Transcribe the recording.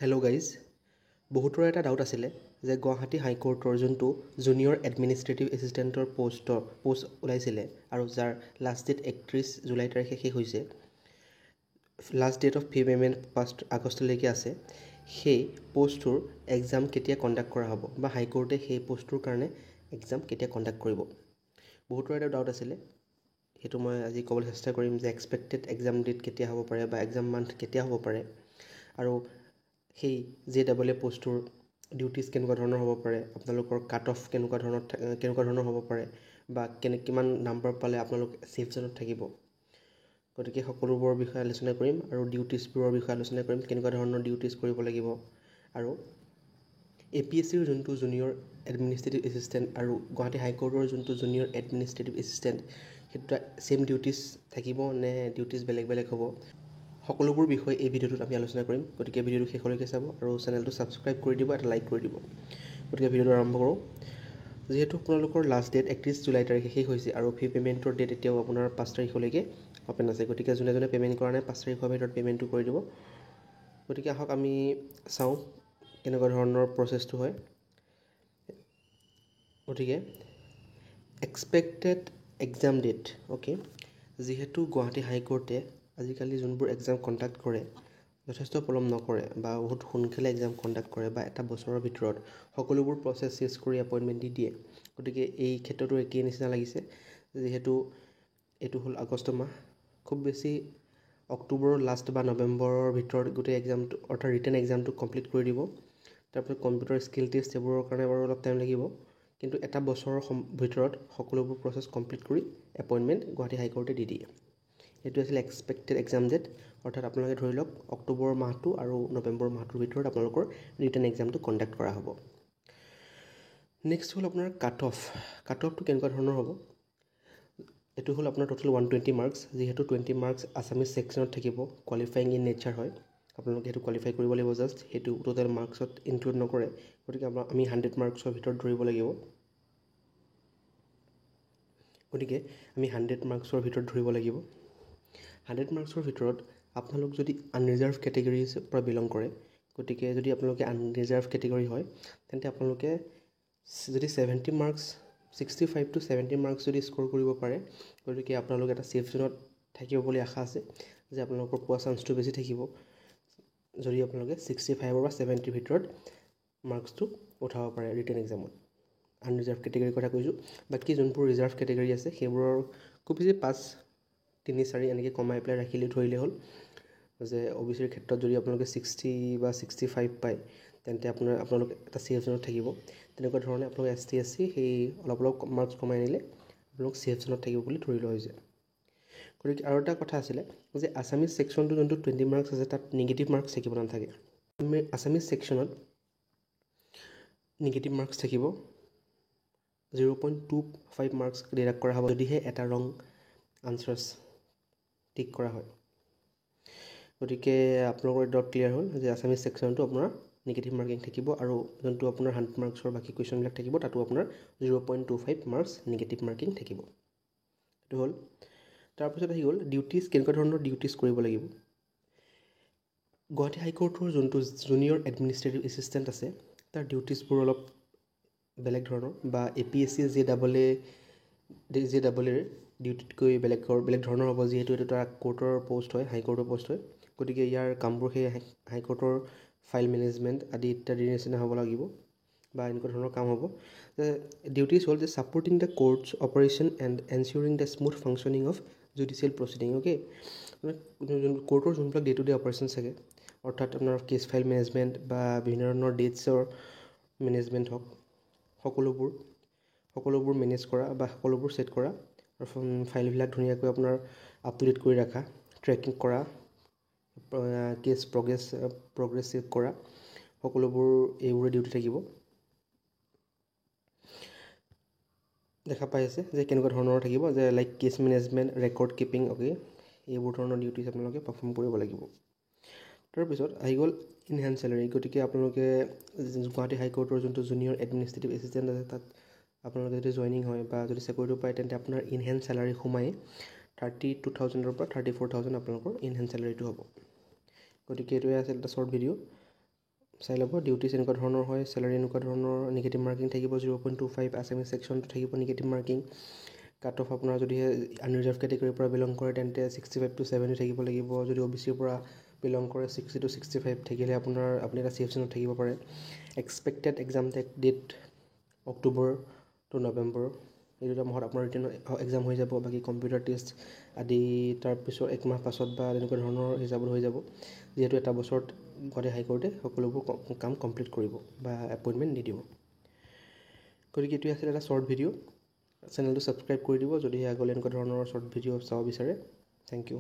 Hello' guys, বহুতৰ এটা doubt আছিলে যে গুৱাহাটী হাইকোৰ্টৰ যোনটো জুনিয়ৰ এডমিনিষ্ট্ৰেটিভ এছিষ্টেণ্টৰ পোষ্ট ওলাইছিলে আৰু যাৰ লাষ্ট ডেট 31 জুলাই তাৰিখে শেষ হৈছে, last date of fee payment 1 আগষ্টলৈকে আছে। সেই পোষ্টটোৰ এক্সাম কেতিয়া কণ্ডাক্ট কৰা হ'ব বা হাইকোৰ্টে সেই পোষ্টটোৰ কাৰণে এক্সাম কেতিয়া কণ্ডাক্ট কৰিব, বহুতৰ এটা ডাউট আছিলে। সেইটো মই আজি ক'বলৈ চেষ্টা কৰিম যে এক্সপেক্টেড এক্সাম ডেট কেতিয়া হ'ব পাৰে বা এক্সাম মান্থ কেতিয়া হ'ব পাৰে, আৰু সেই JEE পোষ্টটোৰ ডিউটিজ কেনেকুৱা ধৰণৰ হ'ব পাৰে, আপোনালোকৰ কাট অফ কেনেকুৱা ধৰণৰ হ'ব পাৰে বা কিমান নাম্বাৰ পালে আপোনালোক ছেফ জ'নত থাকিব। গতিকে সকলোবোৰৰ বিষয়ে আলোচনা কৰিম আৰু ডিউটিজবোৰৰ বিষয়ে আলোচনা কৰিম, কেনেকুৱা ধৰণৰ ডিউটিজ কৰিব লাগিব। আৰু APSCৰ যোনটো জুনিয়ৰ এডমিনিষ্ট্ৰেটিভ এছিষ্টেণ্ট আৰু গুৱাহাটী হাইকোৰ্টৰ যোনটো জুনিয়ৰ এডমিনিষ্ট্ৰেটিভ এছিষ্টেণ্ট, সেইটো ছেম ডিউটিজ থাকিব নে ডিউটিজ বেলেগ বেলেগ হ'ব, সকলোবোৰ বিষয়ে এই ভিডিঅ'টোত আমি আলোচনা কৰিম। গতিকে ভিডিঅ'টো শেষলৈকে চাব আৰু চেনেলটো ছাবস্ক্ৰাইব কৰি দিব, এটা লাইক কৰি দিব। গতিকে ভিডিঅ'টো আৰম্ভ কৰোঁ। যিহেতু আপোনালোকৰ লাষ্ট ডেট 31 জুলাই তাৰিখে শেষ হৈছে আৰু ফি পে'মেণ্টৰ ডেট এতিয়াও আপোনাৰ 5 তাৰিখলৈকে অ'পেন আছে। গতিকে যোনে যোনে পে'মেণ্ট কৰা নাই 5 তাৰিখৰ ভিতৰত পে'মেণ্টটো কৰি দিব। গতিকে আহক আমি চাওঁ কেনেকুৱা ধৰণৰ প্ৰচেছটো হয়। গতিকে এক্সপেক্টেড এক্সাম ডেট, অ'কে। যিহেতু গুৱাহাটী হাইকোৰ্টে আজিকালি যোনবোৰ এক্সাম কণ্ডাক্ট কৰে যথেষ্ট পলম নকৰে বা বহুত সোনকালে এক্সাম কণ্ডাক্ট কৰে বা এটা বছৰৰ ভিতৰত সকলোবোৰ প্ৰচেছ চেছ কৰি এপইণ্টমেণ্ট দি দিয়ে। গতিকে এই ক্ষেত্ৰতো একেই নিচিনা লাগিছে। যিহেতু এইটো হ'ল আগষ্ট মাহ, খুব বেছি অক্টোবৰৰ লাষ্ট বা নৱেম্বৰৰ ভিতৰত গোটেই এক্সামটো অৰ্থাৎ ৰিটেন এক্সামটো কমপ্লিট কৰি দিব। তাৰপিছত কম্পিউটাৰ স্কিল টেষ্ট এইবোৰৰ কাৰণে বাৰু অলপ টাইম লাগিব, কিন্তু এটা বছৰৰ ভিতৰত সকলোবোৰ প্ৰচেছ কমপ্লিট কৰি এপইণ্টমেণ্ট গুৱাহাটী হাইকোৰ্টে দি দিয়ে। এইটো আছিলে এক্সপেক্টেড এক্সাম ডেট, অৰ্থাৎ আপোনালোকে ধৰি লওক অক্টোবৰ মাহটো আৰু নৱেম্বৰ মাহটোৰ ভিতৰত আপোনালোকৰ ৰিটেন এক্সামটো কণ্ডাক্ট কৰা হ'ব। নেক্সট হ'ল আপোনাৰ কাট অফটো কেনেকুৱা ধৰণৰ হ'ব। এইটো হ'ল আপোনাৰ টোটেল 120 মাৰ্কছ। যিহেতু 20 মাৰ্কছ আছামিজ ছেকশ্যনত থাকিব, কোৱালিফাইং ইন নেচাৰ হয়, আপোনালোকে সেইটো কোৱালিফাই কৰিব লাগিব জাষ্ট, সেইটো টোটেল মাৰ্কছত ইনক্লুড নকৰে। গতিকে আমি 100 মাৰ্কছৰ ভিতৰত ধৰিব লাগিব। গতিকে আমি 100 মাৰ্কছৰ ভিতৰত ধৰিব লাগিব। 100 মাৰ্কছৰ ভিতৰত আপোনালোক যদি আনৰিজাৰ্ভ কেটেগৰীৰ পৰা বিলং কৰে, গতিকে যদি আপোনালোকে আনৰিজাৰ্ভ কেটেগৰী হয় তেন্তে আপোনালোকে যদি 70 মাৰ্কছ 65 to 70 মাৰ্কছ যদি স্ক'ৰ কৰিব পাৰে, গতিকে আপোনালোক এটা ছেফ জ'নত থাকিব বুলি আশা আছে যে আপোনালোকৰ পোৱা চান্সটো বেছি থাকিব যদি আপোনালোকে 65 বা 70ৰ ভিতৰত মাৰ্কছটো উঠাব পাৰে ৰিটেন এক্সামত। আনৰিজাৰ্ভ কেটেগৰীৰ কথা কৈছোঁ। বাকী যোনবোৰ ৰিজাৰ্ভ কেটেগৰী আছে সেইবোৰৰ খুব বেছি 5, 3, 4 এনেকৈ কমাই পেলাই ধৰিলে হ'ল যে OBCৰ ক্ষেত্ৰত যদি আপোনালোকে 60 বা 65 পায় তেন্তে আপোনালোক এটা ছেফ জ'নত থাকিব। তেনেকুৱা ধৰণে আপোনালোক ST SC সেই অলপ মাৰ্কছ কমাই আনিলে আপোনালোক ছেফ জ'নত থাকিব বুলি ধৰি লোৱা হৈছে। গতিকে আৰু এটা কথা আছিলে যে আছামিজ ছেকশ্যনটো যোনটো 20 মাৰ্কছ আছে তাত নিগেটিভ মাৰ্কছ থাকিব নাথাকে। আছামিজ ছেকশ্যনত নিগেটিভ মাৰ্কছ থাকিব, 0.25 মাৰ্কছ ডিডাক্ট কৰা হ'ব যদিহে এটা ৰং আনচাৰ্ছ টিক কৰা হয়। গতিকে আপোনালোকৰ ডাউট ক্লিয়াৰ হ'ল যে আছামিজ ছেকশ্যনটো আপোনাৰ নিগেটিভ মাৰ্কিং থাকিব আৰু যোনটো আপোনাৰ 100 মাৰ্কছৰ বাকী কুৱেশ্যনবিলাক থাকিব তাতো আপোনাৰ 0.25 মাৰ্কছ নিগেটিভ মাৰ্কিং থাকিব। সেইটো হ'ল। তাৰপিছত আহি গ'ল ডিউটিজ, কেনেকুৱা ধৰণৰ ডিউটিজ কৰিব লাগিব। গুৱাহাটী হাইকোৰ্টৰ যোনটো জুনিয়ৰ এডমিনিষ্ট্ৰেটিভ এছিষ্টেণ্ট আছে তাৰ ডিউটিজবোৰ অলপ বেলেগ ধৰণৰ, বা APSC JEEৰ ডিউটিতকৈ বেলেগ ধৰণৰ হ'ব, যিহেতু এইটো এটা কোৰ্টৰ পষ্ট হয়, হাইকোৰ্টৰ পষ্ট হয়। গতিকে ইয়াৰ কামবোৰ সেই হাইকোৰ্টৰ ফাইল মেনেজমেণ্ট আদি ইত্যাদিৰ নিচিনা হ'ব লাগিব বা এনেকুৱা ধৰণৰ কাম হ'ব। ডিউটিজ হ'ল যে supporting the courts operation and ensuring the smooth functioning of judicial proceeding, okay. কোৰ্টৰ যোনবিলাক ডে টু ডে অপাৰেশ্যন থাকে, অৰ্থাৎ আপোনাৰ কেছ ফাইল মেনেজমেণ্ট বা বিভিন্ন ধৰণৰ ডেটছৰ মেনেজমেণ্ট হওক, সকলোবোৰ মেনেজ কৰা বা সকলোবোৰ ছেট কৰা আৰু ফাইলবিলাক ধুনীয়াকৈ আপোনাৰ আপ টু ডেট কৰি ৰাখা, ট্ৰেকিং কৰা, কেছ প্ৰগ্ৰেছ চেক কৰা, এইবোৰে ডিউটি থাকিব। দেখা পাই আছে যে কেনেকুৱা ধৰণৰ থাকিব, যে like case management, record keeping, okay, এইবোৰ ধৰণৰ ডিউটিজ আপোনালোকে পাৰফৰ্ম কৰিব লাগিব। তাৰপিছত আহি গ'ল ইনহেণ্ড চেলাৰী। গতিকে আপোনালোকে গুৱাহাটী হাইকোৰ্টৰ যোনটো জুনিয়ৰ এডমিনিষ্ট্ৰেটিভ এছিষ্টেণ্ট আছে তাত আপোনালোকে যদি জইনিং হয় বা যদি চাকৰিটো পায় তেন্তে আপোনাৰ ইনহেণ্ড চেলাৰী সোমাই 32,000 পৰা 34,000 আপোনালোকৰ ইনহেণ্ড চেলাৰীটো হ'ব। গতিকে এইটোৱে আছিল এটা শ্বৰ্ট ভিডিঅ'। চাই ল'ব ডিউটিছ এনেকুৱা ধৰণৰ হয় চেলাৰী এনেকুৱা ধৰণৰ নিগেটিভ মাৰ্কিং থাকিব 0.25 আছামিজ ছেকশ্যনটো থাকিব নিগেটিভ মাৰ্কিং কাট অফ আপোনাৰ যদিহে আনৰিজাৰ্ভ কেটেগৰীৰ পৰা বিলং কৰে তেন্তে 65 to 70 থাকিব লাগিব যদি OBCৰ পৰা বিলং কৰে 60 to 65 থাকিলে আপুনি এটা CF জোনত থাকিব পাৰে expected exam date October to November এই দুটা মাহত আপোনাৰ ৰিটেন এক্সাম হৈ যাব বাকী কম্পিউটাৰ টেষ্ট আদি তাৰপিছত এক মাহ পাছত বা এনেকুৱা ধৰণৰ হিচাপত হৈ যাব যিহেতু এটা বছৰত গুৱাহাটী হাইকোৰ্টে সকলোবোৰ কাম কমপ্লিট কৰিব বা এপইণ্টমেণ্ট দি দিব গতিকে এইটোৱে আছিল এটা শ্বৰ্ট ভিডিঅ' চেনেলটো ছাবস্ক্ৰাইব কৰি দিব যদিহে আগলৈ এনেকুৱা ধৰণৰ শ্বৰ্ট ভিডিঅ' চাব বিচাৰে থেংক ইউ